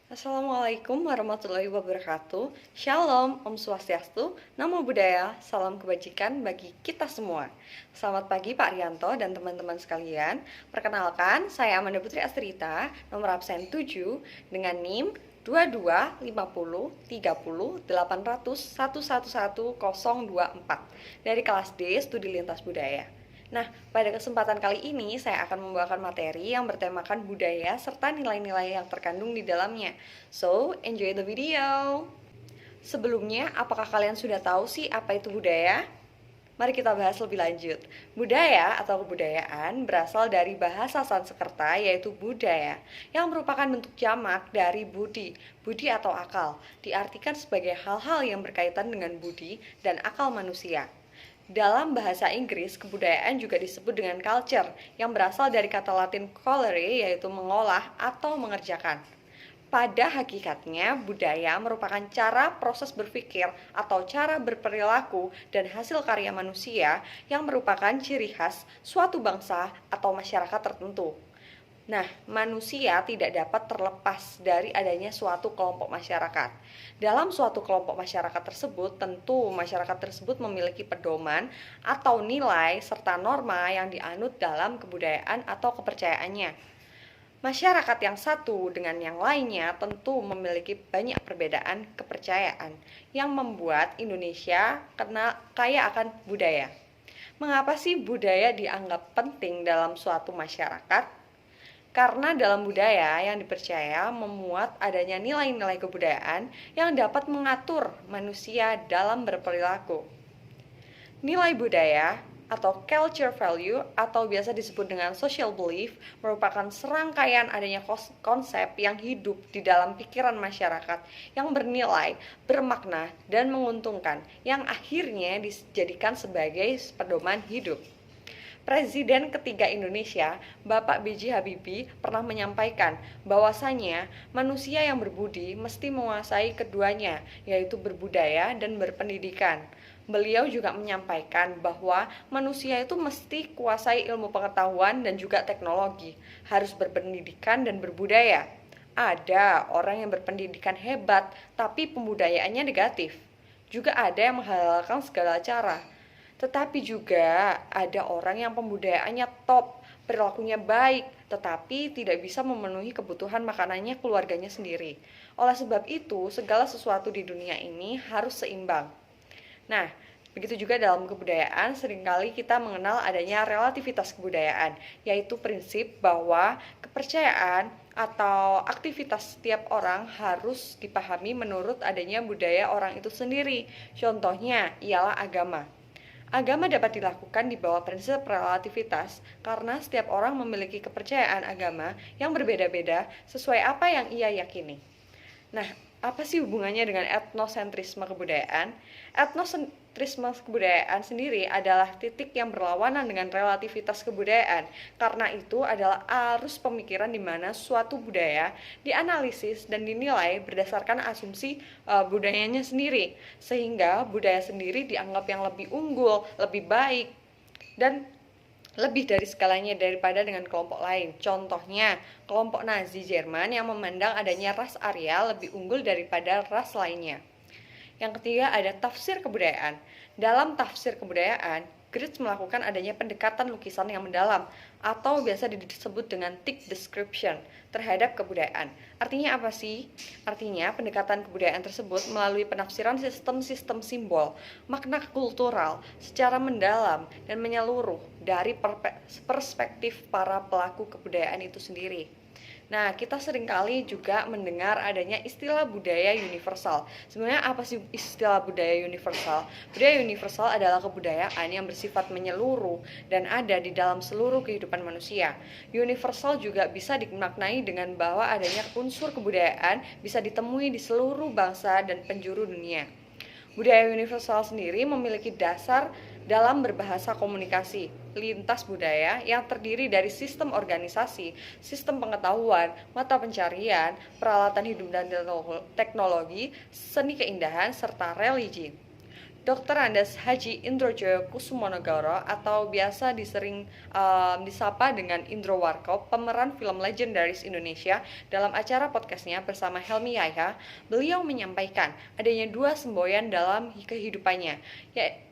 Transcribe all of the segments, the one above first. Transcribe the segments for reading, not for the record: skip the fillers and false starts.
Assalamualaikum warahmatullahi wabarakatuh. Shalom, Om Swastiastu, Namo Buddhaya, salam kebajikan bagi kita semua. Selamat pagi Pak Rianto dan teman-teman sekalian. Perkenalkan, saya Amanda Putri Astrita, nomor absen 7 dengan NIM 22503080111024 dari kelas D Studi Lintas Budaya. Nah, pada kesempatan kali ini saya akan membawakan materi yang bertemakan budaya serta nilai-nilai yang terkandung di dalamnya. So, enjoy the video. Sebelumnya, apakah kalian sudah tahu sih apa itu budaya? Mari kita bahas lebih lanjut. Budaya atau kebudayaan berasal dari bahasa Sanskerta yaitu budaya, yang merupakan bentuk jamak dari budi. Budi atau akal diartikan sebagai hal-hal yang berkaitan dengan budi dan akal manusia. Dalam bahasa Inggris, kebudayaan juga disebut dengan culture, yang berasal dari kata Latin colere, yaitu mengolah atau mengerjakan. Pada hakikatnya, budaya merupakan cara proses berpikir atau cara berperilaku dan hasil karya manusia yang merupakan ciri khas suatu bangsa atau masyarakat tertentu. Nah, manusia tidak dapat terlepas dari adanya suatu kelompok masyarakat. Dalam suatu kelompok masyarakat tersebut, tentu masyarakat tersebut memiliki pedoman atau nilai serta norma yang dianut dalam kebudayaan atau kepercayaannya. Masyarakat yang satu dengan yang lainnya tentu memiliki banyak perbedaan kepercayaan yang membuat Indonesia kaya akan budaya. Mengapa sih budaya dianggap penting dalam suatu masyarakat? Karena dalam budaya yang dipercaya memuat adanya nilai-nilai kebudayaan yang dapat mengatur manusia dalam berperilaku. Nilai budaya atau culture value atau biasa disebut dengan social belief merupakan serangkaian adanya konsep yang hidup di dalam pikiran masyarakat yang bernilai, bermakna, dan menguntungkan yang akhirnya dijadikan sebagai pedoman hidup. Presiden ketiga Indonesia, Bapak B.J. Habibie, pernah menyampaikan bahwasanya manusia yang berbudi mesti menguasai keduanya, yaitu berbudaya dan berpendidikan. Beliau juga menyampaikan bahwa manusia itu mesti kuasai ilmu pengetahuan dan juga teknologi, harus berpendidikan dan berbudaya. Ada orang yang berpendidikan hebat, tapi pembudayaannya negatif. Juga ada yang menghalalkan segala cara. Tetapi juga ada orang yang pembudayaannya top, perilakunya baik, tetapi tidak bisa memenuhi kebutuhan makanannya keluarganya sendiri. Oleh sebab itu, segala sesuatu di dunia ini harus seimbang. Nah, begitu juga dalam kebudayaan, seringkali kita mengenal adanya relativitas kebudayaan, yaitu prinsip bahwa kepercayaan atau aktivitas setiap orang harus dipahami menurut adanya budaya orang itu sendiri. Contohnya ialah agama. Agama dapat dilakukan di bawah prinsip relativitas karena setiap orang memiliki kepercayaan agama yang berbeda-beda sesuai apa yang ia yakini. Nah, apa sih hubungannya dengan etnosentrisme kebudayaan? Etnosentrisme kebudayaan sendiri adalah titik yang berlawanan dengan relativitas kebudayaan. Karena itu adalah arus pemikiran di mana suatu budaya dianalisis dan dinilai berdasarkan asumsi budayanya sendiri. Sehingga budaya sendiri dianggap yang lebih unggul, lebih baik, dan lebih dari skalanya daripada dengan kelompok lain. Contohnya, kelompok Nazi Jerman yang memandang adanya ras Arya lebih unggul daripada ras lainnya. Yang ketiga ada tafsir kebudayaan. Dalam tafsir kebudayaan, Gritz melakukan adanya pendekatan lukisan yang mendalam atau biasa disebut dengan thick description terhadap kebudayaan. Artinya apa sih? Artinya pendekatan kebudayaan tersebut melalui penafsiran sistem-sistem simbol, makna kultural secara mendalam dan menyeluruh dari perspektif para pelaku kebudayaan itu sendiri. Nah, kita seringkali juga mendengar adanya istilah budaya universal. Sebenarnya apa sih istilah budaya universal? Budaya universal adalah kebudayaan yang bersifat menyeluruh dan ada di dalam seluruh kehidupan manusia. Universal juga bisa dimaknai dengan bahwa adanya unsur kebudayaan bisa ditemui di seluruh bangsa dan penjuru dunia. Budaya universal sendiri memiliki dasar dalam berbahasa komunikasi lintas budaya yang terdiri dari sistem organisasi, sistem pengetahuan, mata pencarian, peralatan hidup dan teknologi, seni keindahan, serta religi. Dr. Andes Haji Indrojoyo Kusumonogoro atau biasa disapa dengan Indro Warkop, pemeran film legendaris Indonesia, dalam acara podcastnya bersama Helmi Yahya, beliau menyampaikan adanya dua semboyan dalam kehidupannya,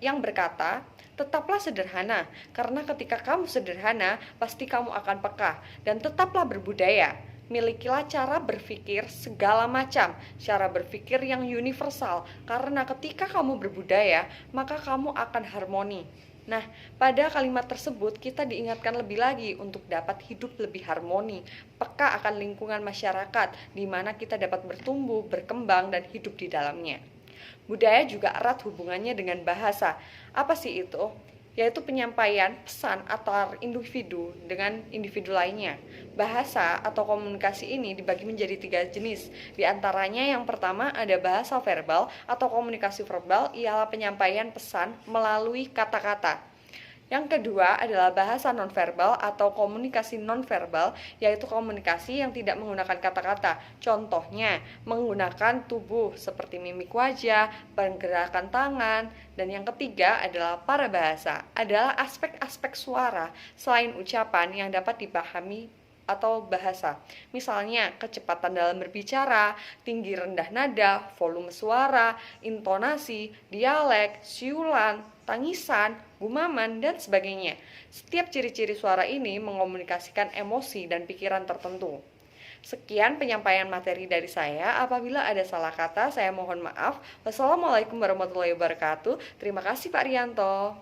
yang berkata, tetaplah sederhana, karena ketika kamu sederhana, pasti kamu akan peka, dan tetaplah berbudaya. Milikilah cara berpikir segala macam, cara berpikir yang universal, karena ketika kamu berbudaya, maka kamu akan harmoni. Nah, pada kalimat tersebut kita diingatkan lebih lagi untuk dapat hidup lebih harmoni, peka akan lingkungan masyarakat, di mana kita dapat bertumbuh, berkembang, dan hidup di dalamnya. Budaya juga erat hubungannya dengan bahasa. Apa sih itu? Yaitu penyampaian pesan antar individu dengan individu lainnya. Bahasa atau komunikasi ini dibagi menjadi 3 jenis. Di antaranya yang pertama ada bahasa verbal atau komunikasi verbal, ialah penyampaian pesan melalui kata-kata. Yang kedua adalah bahasa nonverbal atau komunikasi nonverbal, yaitu komunikasi yang tidak menggunakan kata-kata. Contohnya, menggunakan tubuh seperti mimik wajah, pergerakan tangan. Dan yang ketiga adalah parabahasa, adalah aspek-aspek suara selain ucapan yang dapat dipahami atau bahasa. Misalnya, kecepatan dalam berbicara, tinggi rendah nada, volume suara, intonasi, dialek, siulan, tangisan, gumaman, dan sebagainya. Setiap ciri-ciri suara ini mengomunikasikan emosi dan pikiran tertentu. Sekian penyampaian materi dari saya. Apabila ada salah kata, saya mohon maaf. Wassalamualaikum warahmatullahi wabarakatuh. Terima kasih Pak Rianto.